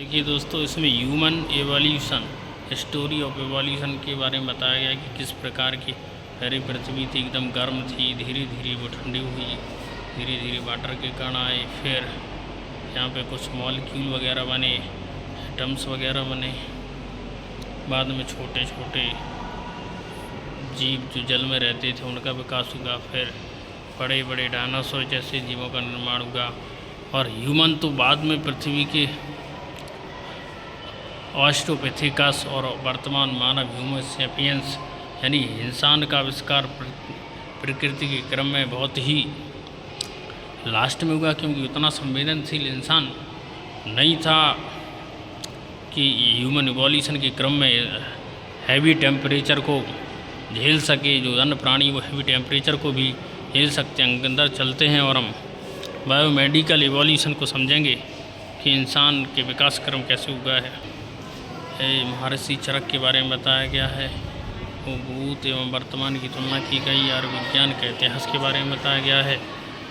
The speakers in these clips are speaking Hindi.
देखिए दोस्तों, इसमें human evolution, story of evolution के बारे में बताया गया कि किस प्रकार की पहले पृथ्वी थी, एकदम गर्म थी, धीरे धीरे वो ठंडी हुई, धीरे धीरे वाटर के कण आए, फिर यहाँ पे कुछ मॉलिक्यूल वगैरह बने, एटम्स वगैरह बने, बाद में छोटे छोटे जीव जो जल में रहते थे उनका विकास हुआ, फिर बड़े बड़े डायनासोर जैसे जीवों का निर्माण हुआ, और ह्यूमन तो बाद में पृथ्वी के ऑस्ट्रोपिथेकस और वर्तमान मानव ह्यूमन सेपियंस यानी इंसान का आविष्कार प्रकृति के क्रम में बहुत ही लास्ट में हुआ, क्योंकि उतना संवेदनशील इंसान नहीं था कि ह्यूमन इवोल्यूशन के क्रम में हैवी टेम्परेचर को झेल सके। जो अन्य प्राणी वो हैवी टेम्परेचर को भी झेल सकते हैं। अंदर चलते हैं और हम बायोमेडिकल इवोल्यूशन को समझेंगे कि इंसान के विकास क्रम कैसे हुआ है। महर्षि चरक के बारे में बताया गया है। वो भूत एवं वर्तमान की तुलना की गई, और विज्ञान के इतिहास के बारे में बताया गया है,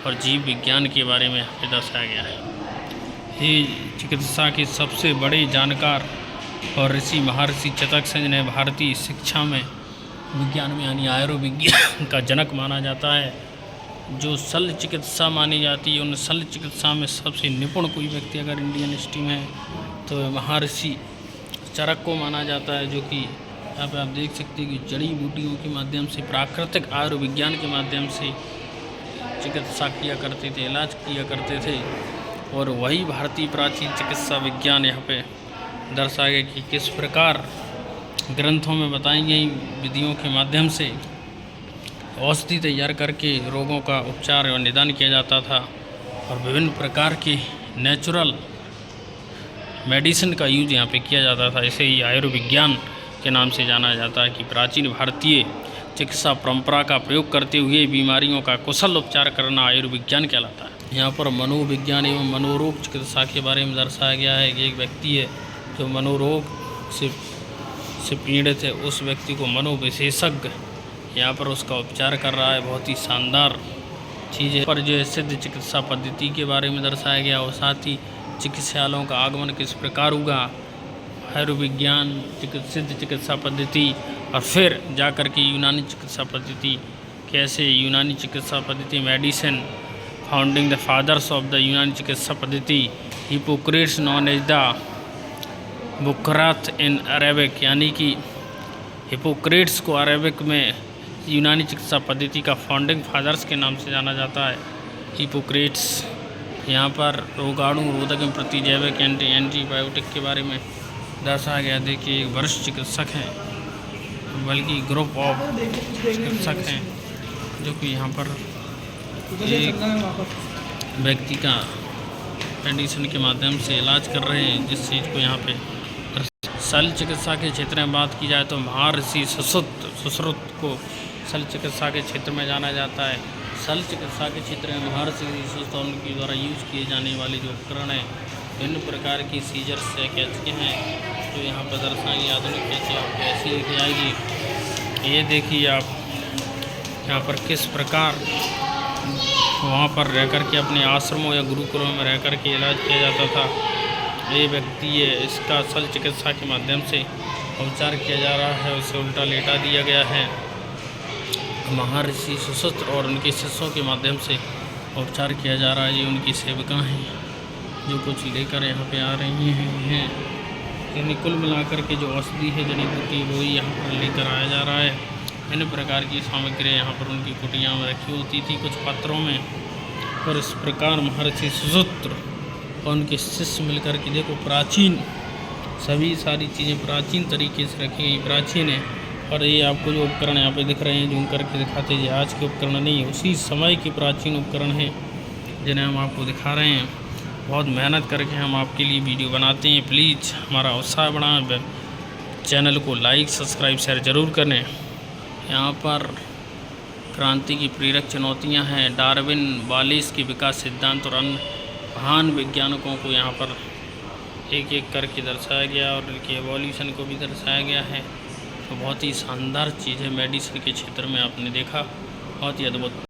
और जीव विज्ञान के बारे में दर्शाया गया है। ये चिकित्सा के सबसे बड़े जानकार और ऋषि महर्षि चतक ने भारतीय शिक्षा में विज्ञान में यानी आयुर्विज्ञान का जनक माना जाता है। जो शल्य चिकित्सा मानी जाती है, उन शल्य चिकित्सा में सबसे निपुण कोई व्यक्ति अगर इंडियन हिस्ट्री में है तो महर्षि चरक को माना जाता है, जो कि यहाँ पे आप देख सकते हैं कि जड़ी बूटियों के माध्यम से, प्राकृतिक आयुर्विज्ञान के माध्यम से चिकित्सा किया करते थे, इलाज किया करते थे। और वही भारतीय प्राचीन चिकित्सा विज्ञान यहाँ पे दर्शाया गया कि किस प्रकार ग्रंथों में बताई गई विधियों के माध्यम से औषधि तैयार करके रोगों का उपचार और निदान किया जाता था, और विभिन्न प्रकार के नेचुरल मेडिसिन का यूज यहाँ पे किया जाता था। इसे ही आयुर्विज्ञान के नाम से जाना जाता है कि प्राचीन भारतीय चिकित्सा परंपरा का प्रयोग करते हुए बीमारियों का कुशल उपचार करना आयुर्विज्ञान कहलाता है। यहाँ पर मनोविज्ञान एवं मनोरोग चिकित्सा के बारे में दर्शाया गया है कि एक व्यक्ति है जो मनोरोग से पीड़ित है, उस व्यक्ति को मनोविशेषज्ञ यहाँ पर उसका उपचार कर रहा है। बहुत ही शानदार चीज़ है। पर जो सिद्ध चिकित्सा पद्धति के बारे में दर्शाया गया, और साथ ही चिकित्सालयों का आगमन किस प्रकार हुआ, आयुर्विज्ञान, सिद्ध चिकित्सा पद्धति, और फिर जाकर के यूनानी चिकित्सा पद्धति, कैसे यूनानी चिकित्सा पद्धति medicine, founding the fathers of the यूनानी चिकित्सा पद्धति, हिपोक्रेट्स नॉन एज द बुकरात इन अरेबिक, यानी कि हिपोक्रेट्स को अरेबिक में यूनानी चिकित्सा पद्धति का फाउंडिंग फादर्स के नाम से जाना जाता है। हिपोक्रेट्स यहाँ पर रोगाणु रोधक एवं प्रतिजैविक एंटीबायोटिक के बारे में दर्शाया गया। देखिए, एक वरिष्ठ चिकित्सक हैं, बल्कि ग्रुप ऑफ चिकित्सक हैं, जो कि यहाँ पर एक व्यक्ति का मेडिसिन के माध्यम से इलाज कर रहे हैं, जिस चीज़ को यहाँ पे शल्य चिकित्सा के क्षेत्र में बात की जाए तो महर्षि सुश्रुत को शल्य चिकित्सा के क्षेत्र में जाना जाता है। शल्य चिकित्सा के क्षेत्र में महर्षि सुश्रुत उनके द्वारा यूज किए जाने वाले जो उपकरण हैं, विभिन्न प्रकार की सीजर्स से कैसे हैं, जो यहाँ पर दर्शाएंगे। आधुनिक कैसे आपको ऐसी लिखी जाएगी। ये देखिए आप यहाँ पर किस प्रकार वहाँ पर रह कर के अपने आश्रमों या गुरुकुलों में रह कर के इलाज किया जाता था। ये व्यक्ति है, इसका शल्य चिकित्सा के माध्यम से उपचार किया जा रहा है, उसे उल्टा लेटा दिया गया है। महर्षि सुश्रुत और उनके शिष्यों के माध्यम से उपचार किया जा रहा है। ये उनकी सेविका हैं, जो कुछ लेकर यहाँ पे आ रही हैं। यानी कुल मिलाकर के जो औषधि है, जड़ी बूटी, वो ही यहाँ पर लेकर आया जा रहा है। भिन्न प्रकार की सामग्री यहाँ पर उनकी कुटिया में रखी होती थी, कुछ पात्रों में। और इस प्रकार महर्षि सुश्रुत और उनके शिष्य मिलकर के, देखो प्राचीन सभी सारी चीज़ें प्राचीन तरीके से रखी गई, प्राचीन है। और ये आपको जो उपकरण यहाँ पे दिख रहे हैं, जूम करके दिखाते हैं, आज के उपकरण नहीं, उसी समय के प्राचीन उपकरण हैं जिन्हें हम आपको दिखा रहे हैं। बहुत मेहनत करके हम आपके लिए वीडियो बनाते हैं। प्लीज़ हमारा उत्साह बढ़ाएं, चैनल को लाइक, सब्सक्राइब, शेयर ज़रूर करें। यहाँ पर क्रांति की प्रेरक चुनौतियाँ हैं, डार्विन, वालिस के विकास सिद्धांत और अन्य महान वैज्ञानिकों को यहाँ पर एक एक करके दर्शाया गया, और उनके एवोल्यूशन को भी दर्शाया गया है। तो बहुत ही शानदार चीज़ है। मेडिसिन के क्षेत्र में आपने देखा, बहुत ही अद्भुत।